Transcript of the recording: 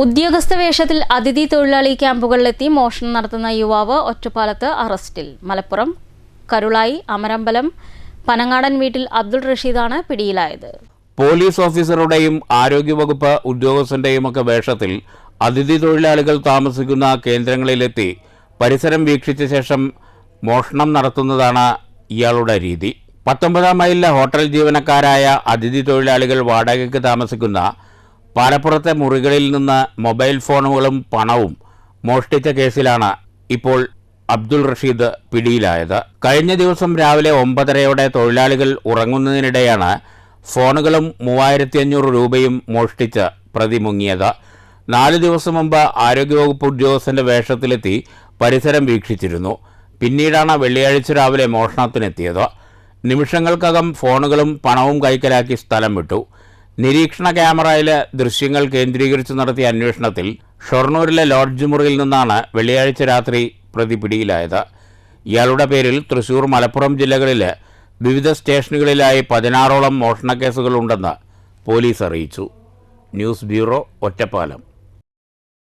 ഉദ്യോഗസ്ഥ വേഷത്തിൽ അതിഥി തൊഴിലാളി ക്യാമ്പുകളിലെത്തി മോഷണം നടത്തുന്ന യുവാവ് ഒറ്റപ്പാലത്ത് അറസ്റ്റിൽ. മലപ്പുറം കരുളായി അമരമ്പലം പനങ്ങാടൻ വീട്ടിൽ അബ്ദുൾ റഷീദാണ് പിടിയിലായത്. പോലീസ് ഓഫീസറുടെയും ആരോഗ്യവകുപ്പ് ഉദ്യോഗസ്ഥന്റെയുമൊക്കെ വേഷത്തിൽ അതിഥി തൊഴിലാളികൾ താമസിക്കുന്ന കേന്ദ്രങ്ങളിലെത്തി പരിസരം വീക്ഷിച്ച ശേഷം മോഷണം നടത്തുന്നതാണ് ഇയാളുടെ രീതി. 19 മൈലിലെ ഹോട്ടൽ ജീവനക്കാരായ അതിഥി തൊഴിലാളികൾ വാടകയ്ക്ക് താമസിക്കുന്ന പാലപ്പുറത്തെ മുറികളിൽ നിന്ന് മൊബൈൽ ഫോണുകളും പണവും മോഷ്ടിച്ച കേസിലാണ് ഇപ്പോൾ അബ്ദുൾ റഷീദ് പിടിയിലായത്. കഴിഞ്ഞ ദിവസം രാവിലെ 9:30 തൊഴിലാളികൾ ഉറങ്ങുന്നതിനിടെയാണ് ഫോണുകളും 3500 രൂപയും മോഷ്ടിച്ച് പ്രതി മുങ്ങിയത്. 4 ദിവസം മുമ്പ് ആരോഗ്യവകുപ്പ് ഉദ്യോഗസ്ഥന്റെ വേഷത്തിലെത്തി പരിസരം വീക്ഷിച്ചിരുന്നു. പിന്നീടാണ് വെള്ളിയാഴ്ച രാവിലെ മോഷണത്തിനെത്തിയത്. നിമിഷങ്ങൾക്കകം ഫോണുകളും പണവും കൈക്കലാക്കി സ്ഥലം വിട്ടു. നിരീക്ഷണ ക്യാമറയിലെ ദൃശ്യങ്ങൾ കേന്ദ്രീകരിച്ച് നടത്തിയ അന്വേഷണത്തിൽ ഷൊർണൂരിലെ ലോഡ്ജ് മുറിയിൽ നിന്നാണ് വെള്ളിയാഴ്ച രാത്രി പ്രതി പിടിയിലായത്. ഇയാളുടെ പേരിൽ തൃശൂർ, മലപ്പുറം ജില്ലകളിലെ വിവിധ സ്റ്റേഷനുകളിലായി 16ഓളം മോഷണക്കേസുകളുണ്ടെന്ന് പോലീസ് അറിയിച്ചു. News bureau, Ottapalam.